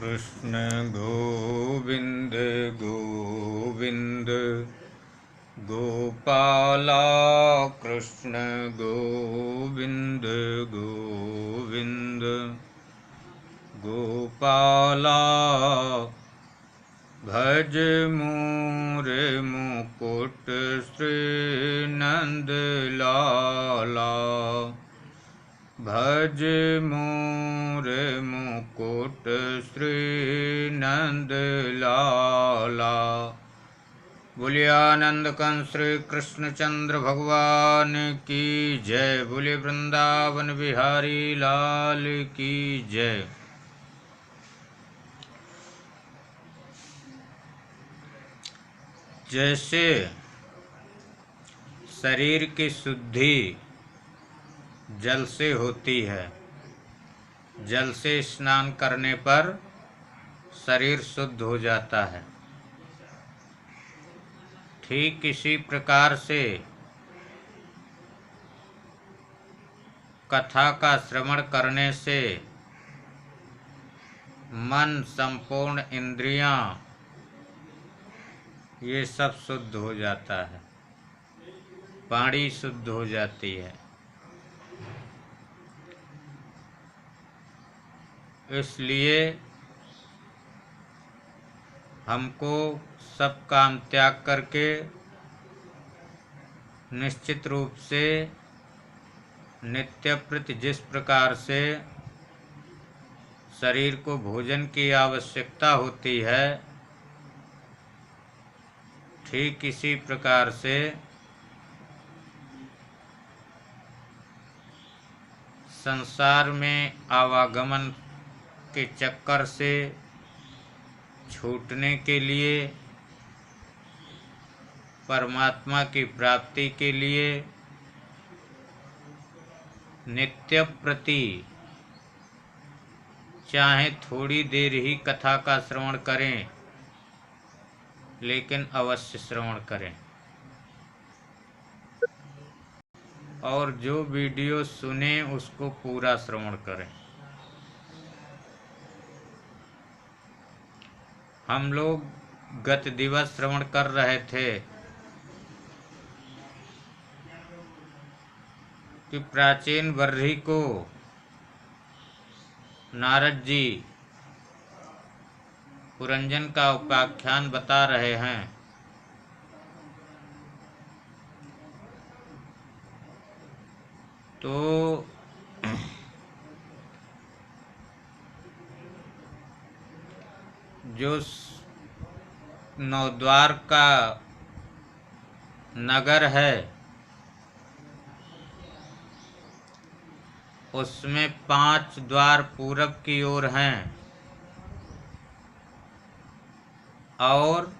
कृष्ण गोविंद गोविंद गोपाला कृष्ण गोविंद गोविंद गोपाला भज मोरे मुकुट श्री नंद लाला भज मोरे मुकुट श्री नंद लाला। बोलिए आनंद कंस श्री कृष्ण चंद्र भगवान की जय। बोलिए वृंदावन बिहारी लाल की जय। जैसे शरीर की शुद्धि जल से होती है, जल से स्नान करने पर शरीर शुद्ध हो जाता है, ठीक इसी प्रकार से कथा का श्रवण करने से मन, संपूर्ण इंद्रियां, ये सब शुद्ध हो जाता है, वाणी शुद्ध हो जाती है। इसलिए हमको सब काम त्याग करके निश्चित रूप से नित्य प्रति जिस प्रकार से शरीर को भोजन की आवश्यकता होती है, ठीक इसी प्रकार से संसार में आवागमन के चक्कर से छूटने के लिए, परमात्मा की प्राप्ति के लिए नित्य प्रति चाहे थोड़ी देर ही कथा का श्रवण करें, लेकिन अवश्य श्रवण करें। और जो वीडियो सुने उसको पूरा श्रवण करें। हम लोग गत दिवस श्रवण कर रहे थे कि प्राचीन वर्षी को नारद जी पुरंजन का उपाख्यान बता रहे हैं। तो जो नवद्वार का नगर है, उसमें 5 द्वार पूरब की ओर हैं और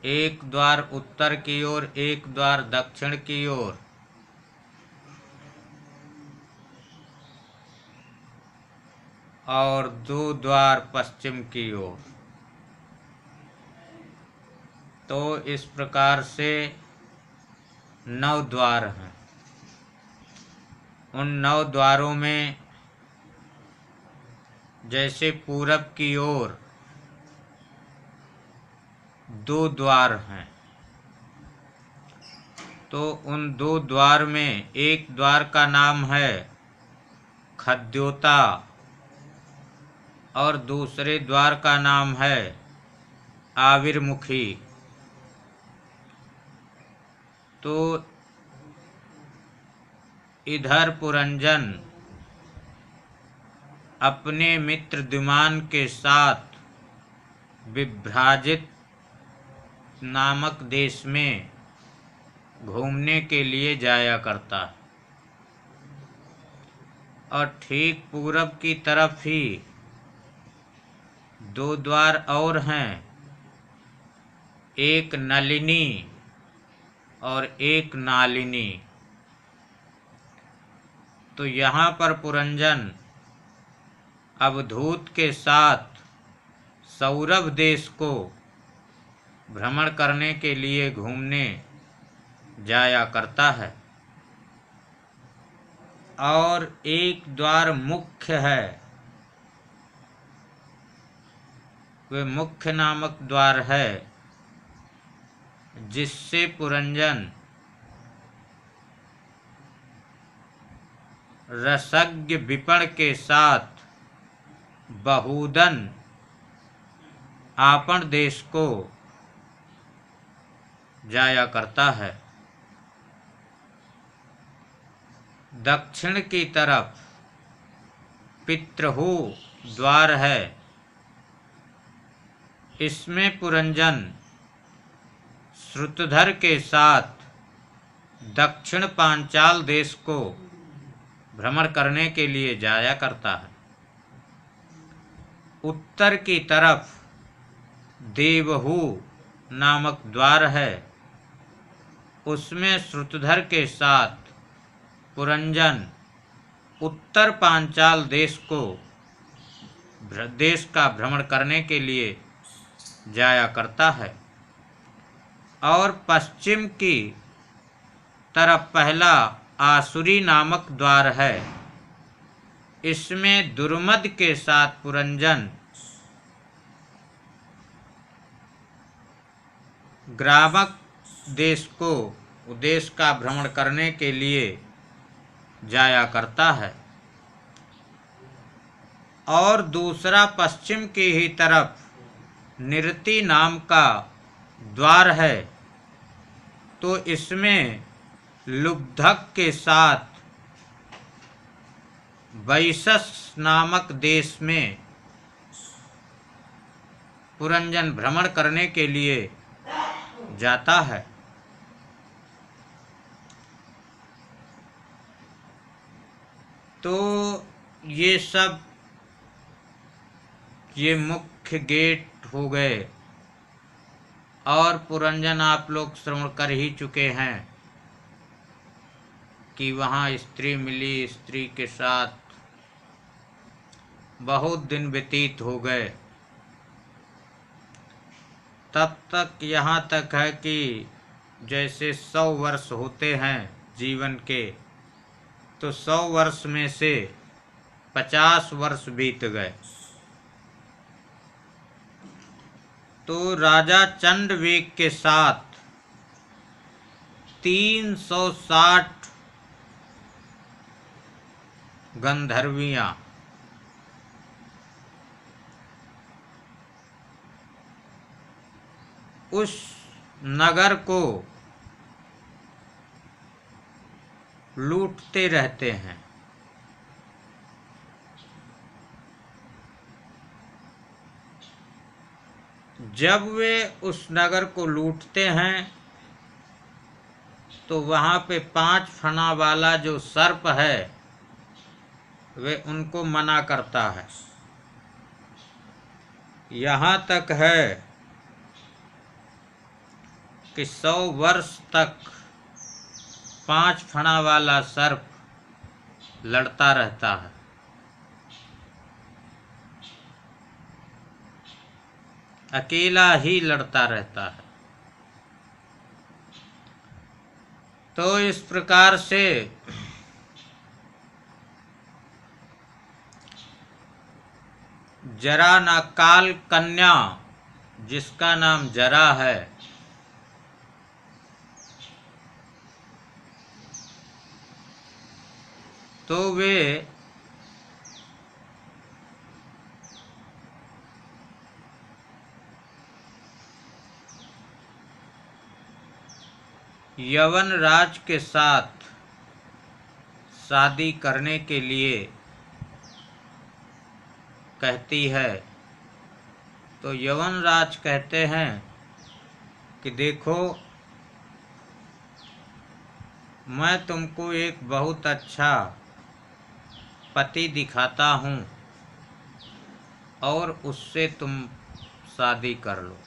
1 द्वार उत्तर की ओर, 1 द्वार दक्षिण की ओर, और 2 द्वार पश्चिम की ओर। तो इस प्रकार से 9 द्वार हैं। उन 9 द्वारों में जैसे पूरब की ओर 2 द्वार हैं, तो उन 2 द्वार में एक द्वार का नाम है खद्योता और दूसरे द्वार का नाम है आविर्मुखी। तो इधर पुरंजन अपने मित्र द्युमान के साथ विभ्राजित नामक देश में घूमने के लिए जाया करता है, और ठीक पूरब की तरफ ही 2 द्वार और हैं, एक नलिनी और एक नालिनी। तो यहाँ पर पुरंजन अवधूत के साथ सौरभ देश को भ्रमण करने के लिए घूमने जाया करता है। और एक द्वार मुख्य है वे मुख्य नामक द्वार है, जिससे पुरंजन रसज्ञ विपण के साथ बहुदन आपण देश को जाया करता है। दक्षिण की तरफ पितृहु द्वार है, इसमें पुरंजन श्रुतधर के साथ दक्षिण पांचाल देश को भ्रमण करने के लिए जाया करता है। उत्तर की तरफ देवहु नामक द्वार है, उसमें श्रुतधर के साथ पुरंजन उत्तर पांचाल देश का भ्रमण करने के लिए जाया करता है। और पश्चिम की तरफ पहला आसुरी नामक द्वार है, इसमें दुर्मद के साथ पुरंजन ग्रामक देश का भ्रमण करने के लिए जाया करता है। और दूसरा पश्चिम की ही तरफ निरति नाम का द्वार है, तो इसमें लुब्धक के साथ वैशस नामक देश में पुरंजन भ्रमण करने के लिए जाता है। तो ये मुख्य गेट हो गए। और पुरंजन आप लोग श्रवण कर ही चुके हैं कि वहाँ स्त्री मिली, स्त्री के साथ बहुत दिन व्यतीत हो गए। तब तक यहाँ तक है कि जैसे 100 वर्ष होते हैं जीवन के, तो 100 वर्ष में से 50 वर्ष बीत गए। तो राजा चंडवेग के साथ 360 गंधर्वियाँ उस नगर को लूटते रहते हैं। जब वे उस नगर को लूटते हैं तो वहाँ पे 5 फना वाला जो सर्प है वे उनको मना करता है। यहाँ तक है कि 100 वर्ष तक 5 फना वाला सर्प लड़ता रहता है। अकेला ही लड़ता रहता है। तो इस प्रकार से जरा ना काल कन्या, जिसका नाम जरा है, तो वे यवन राज के साथ शादी करने के लिए कहती है। तो यवन राज कहते हैं कि देखो, मैं तुमको एक बहुत अच्छा पति दिखाता हूँ और उससे तुम शादी कर लो।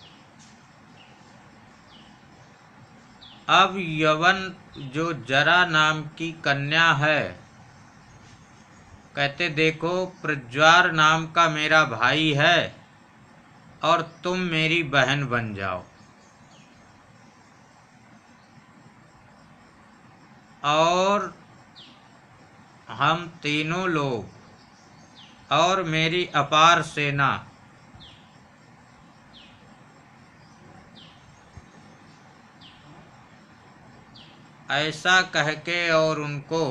अब यवन जो जरा नाम की कन्या है कहते, देखो प्रज्वार नाम का मेरा भाई है और तुम मेरी बहन बन जाओ और हम तीनों लोग और मेरी अपार सेना ऐसा कह के और उनको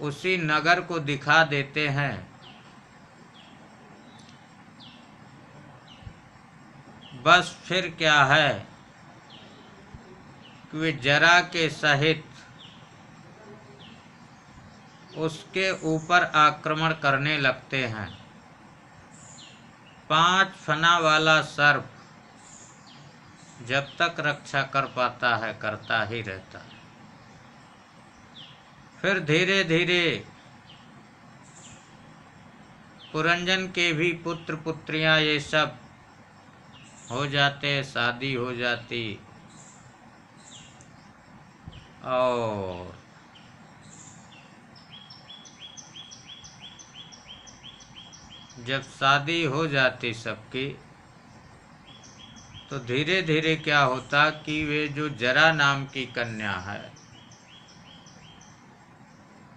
उसी नगर को दिखा देते हैं। बस फिर क्या है कि वे जरा के सहित उसके ऊपर आक्रमण करने लगते हैं। 5 फना वाला सर्प जब तक रक्षा कर पाता है करता ही रहता है। फिर धीरे धीरे पुरंजन के भी पुत्र पुत्रियां ये सब हो जाते, शादी हो जाती और जब शादी हो जाती सबकी तो धीरे धीरे क्या होता कि वे जो जरा नाम की कन्या है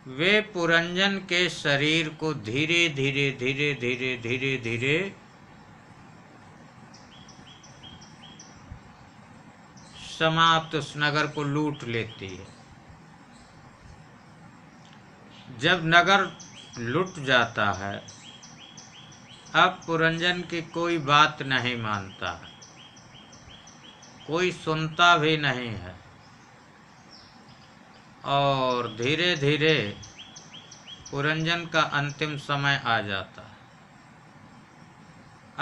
वे पुरंजन के शरीर को धीरे धीरे धीरे धीरे धीरे धीरे समाप्त उस नगर को लूट लेती है। जब नगर लुट जाता है अब पुरंजन की कोई बात नहीं मानता है, कोई सुनता भी नहीं है और धीरे धीरे पुरंजन का अंतिम समय आ जाता है।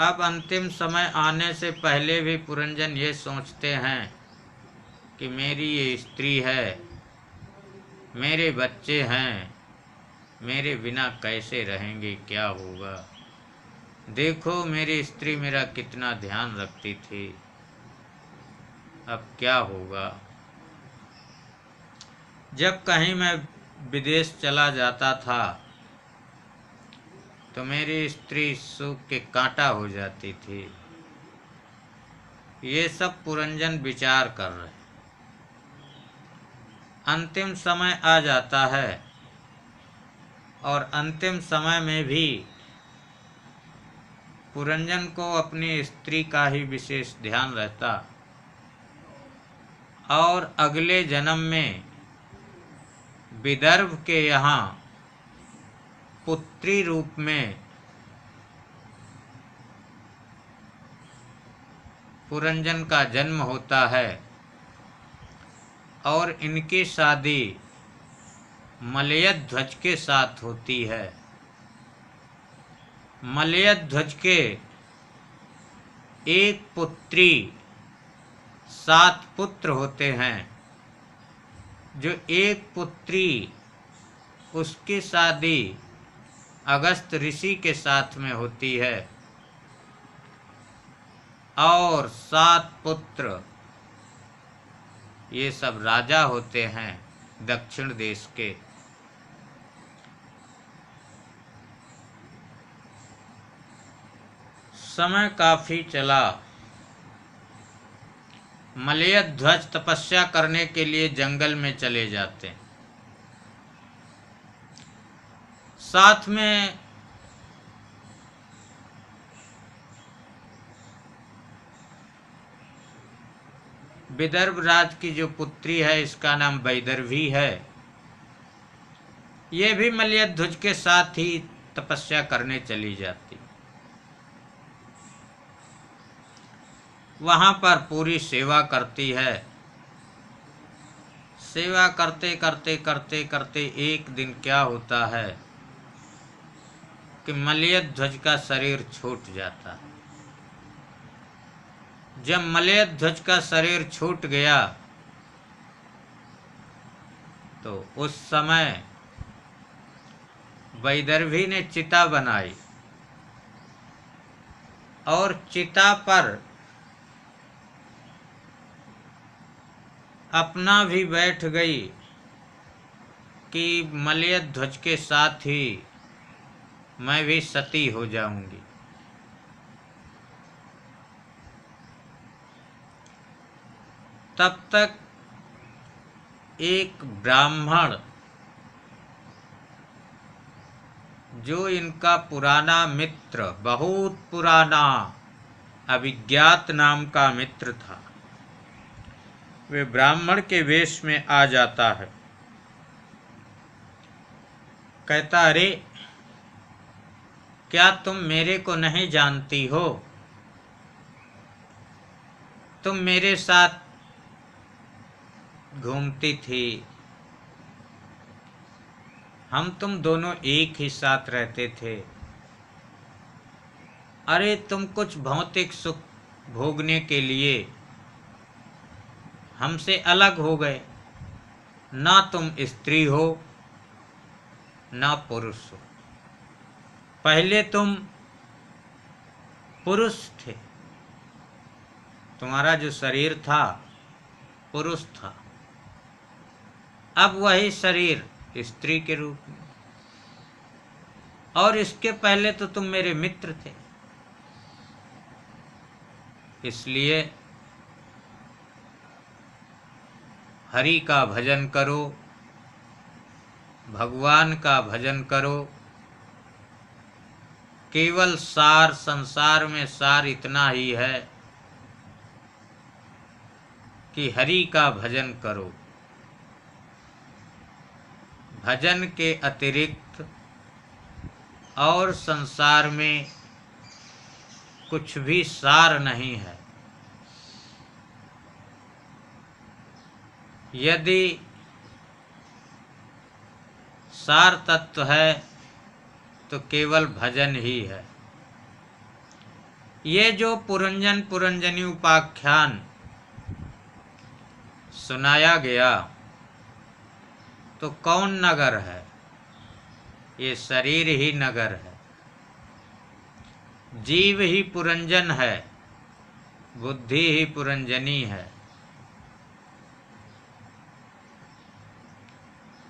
अब अंतिम समय आने से पहले भी पुरंजन ये सोचते हैं कि मेरी ये स्त्री है, मेरे बच्चे हैं, मेरे बिना कैसे रहेंगे, क्या होगा। देखो मेरी स्त्री मेरा कितना ध्यान रखती थी, अब क्या होगा। जब कहीं मैं विदेश चला जाता था तो मेरी स्त्री सूख के कांटा हो जाती थी। ये सब पुरंजन विचार कर रहे। अंतिम समय आ जाता है और अंतिम समय में भी पुरंजन को अपनी स्त्री का ही विशेष ध्यान रहता और अगले जन्म में विदर्भ के यहाँ पुत्री रूप में पुरंजन का जन्म होता है और इनकी शादी मलयध्वज के साथ होती है। मलयध्वज के एक पुत्री 7 पुत्र होते हैं। जो एक पुत्री उसकी शादी अगस्त ऋषि के साथ में होती है और 7 पुत्र ये सब राजा होते हैं दक्षिण देश के। समय काफी चला। मलयध्वज तपस्या करने के लिए जंगल में चले जाते, साथ में विदर्भ राज की जो पुत्री है इसका नाम वैदर्भी है, ये भी मलयध्वज के साथ ही तपस्या करने चली जाती। वहां पर पूरी सेवा करती है। सेवा करते करते करते करते एक दिन क्या होता है कि मलयध्वज का शरीर छूट जाता है। जब मलयध्वज का शरीर छूट गया तो उस समय वैदर्भी ने चिता बनाई और चिता पर अपना भी बैठ गई कि मलयध्वज के साथ ही मैं भी सती हो जाऊंगी। तब तक एक ब्राह्मण जो इनका पुराना मित्र, बहुत पुराना अभिज्ञात नाम का मित्र था, वे ब्राह्मण के वेश में आ जाता है। कहता, अरे क्या तुम मेरे को नहीं जानती हो? तुम मेरे साथ घूमती थी, हम तुम दोनों एक ही साथ रहते थे। अरे तुम कुछ भौतिक सुख भोगने के लिए हमसे अलग हो गए। ना तुम स्त्री हो ना पुरुष हो। पहले तुम पुरुष थे, तुम्हारा जो शरीर था पुरुष था, अब वही शरीर स्त्री के रूप में। और इसके पहले तो तुम मेरे मित्र थे। इसलिए हरि का भजन करो, भगवान का भजन करो। केवल सार, संसार में सार इतना ही है कि हरि का भजन करो। भजन के अतिरिक्त और संसार में कुछ भी सार नहीं है। यदि सार तत्व है तो केवल भजन ही है। ये जो पुरंजन पुरंजनी उपाख्यान सुनाया गया तो कौन नगर है? ये शरीर ही नगर है। जीव ही पुरंजन है, बुद्धि ही पुरंजनी है।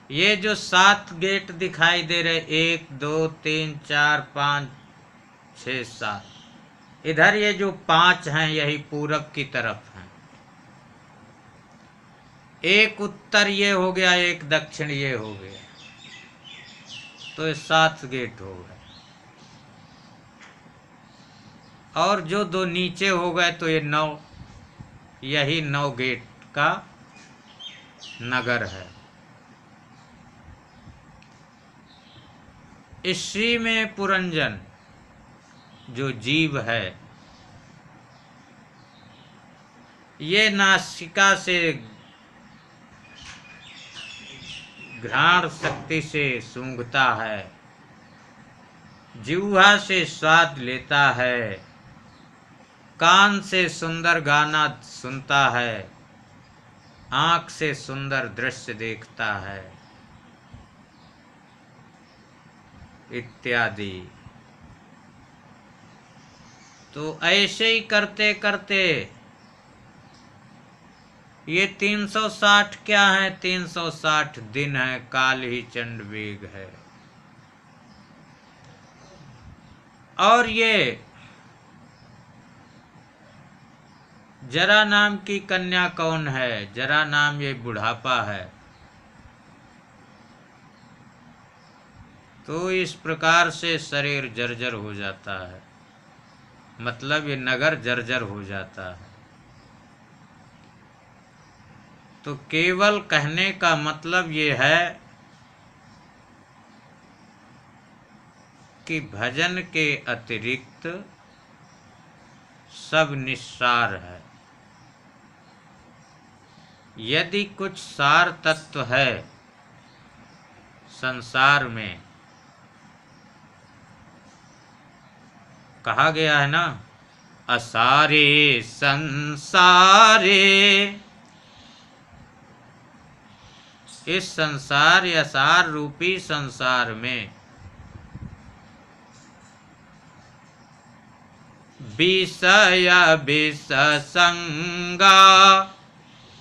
ये जो 7 गेट दिखाई दे रहे, 1 2 3 4 5 6 7, इधर ये जो 5 हैं यही पूरब की तरफ हैं। एक उत्तर ये हो गया, एक दक्षिण ये हो गया, तो ये 7 गेट हो गए। और जो 2 नीचे हो गए तो ये 9, यही 9 गेट का नगर है। इसी में पुरंजन जो जीव है, ये नासिका से घ्राण शक्ति से सूंघता है, जिह्वा से स्वाद लेता है, कान से सुंदर गाना सुनता है, आँख से सुंदर दृश्य देखता है, इत्यादि। तो ऐसे ही करते करते ये 360 क्या है? 360 दिन है, काल ही चंड वेग है। और ये जरा नाम की कन्या कौन है? जरा नाम ये बुढ़ापा है। तो इस प्रकार से शरीर जर्जर हो जाता है, मतलब ये नगर जर्जर हो जाता है। तो केवल कहने का मतलब ये है कि भजन के अतिरिक्त सब निस्सार है। यदि कुछ सार तत्व है संसार में, कहा गया है ना, असारे संसारे, इस संसार या सार रूपी संसार में विषय विष संगा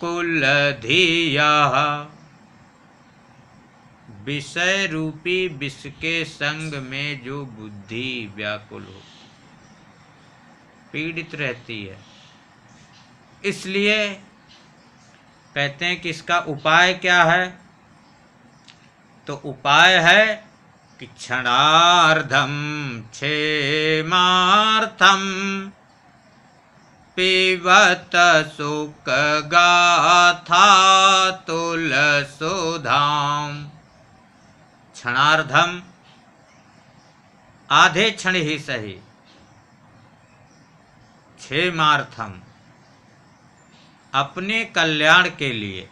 कुल धिया, विषय रूपी विष के संग में जो बुद्धि व्याकुल हो, पीड़ित रहती है। इसलिए कहते हैं कि इसका उपाय क्या है? तो उपाय है कि क्षणार्धम क्षेमार्थम पिबत सुख गाथा तुलसुधाम। क्षणार्धम, आधे क्षण ही सही। क्षेमार्थम, अपने कल्याण के लिए।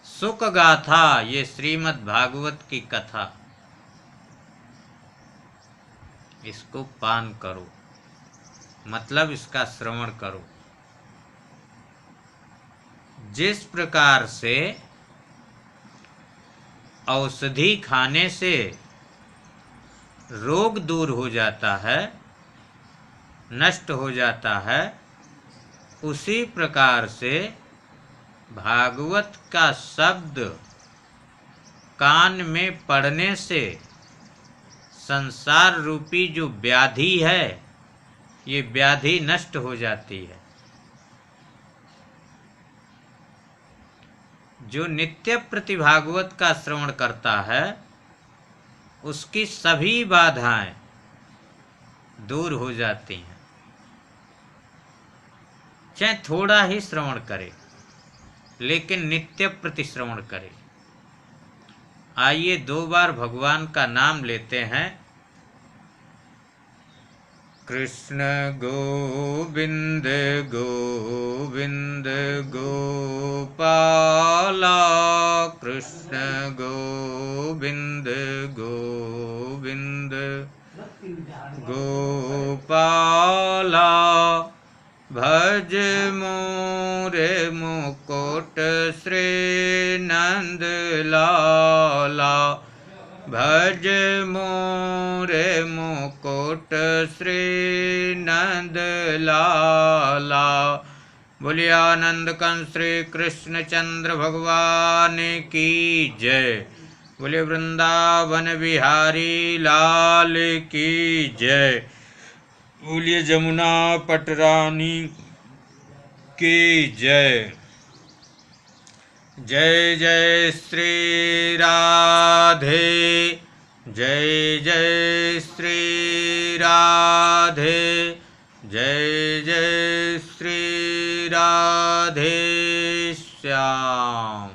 सुख गाथा, ये श्रीमद् भागवत की कथा, इसको पान करो, मतलब इसका श्रवण करो। जिस प्रकार से औषधि खाने से रोग दूर हो जाता है, नष्ट हो जाता है, उसी प्रकार से भागवत का शब्द कान में पड़ने से संसार रूपी जो व्याधि है, ये व्याधि नष्ट हो जाती है। जो नित्य प्रति भागवत का श्रवण करता है, उसकी सभी बाधाएं दूर हो जाती हैं, चाहे थोड़ा ही श्रवण करे, लेकिन नित्य प्रति श्रवण करे। आइए 2 बार भगवान का नाम लेते हैं। कृष्ण गोविंद गोविंद गोपाला, कृष्ण गोविंद गोविंद गोपाला। भज मोरे मुकुट श्री नंद लाला, भज मोरे मुकुट श्री नंद लाला। बोलिए आनंद कंस श्री कृष्ण चंद्र भगवान की जय। बोलिए वृंदावन बिहारी लाल की जय। बोलिए जमुना पटरानी की जय। जय जय श्री राधे, जय जय श्री राधे, जय जय श्री राधे श्याम।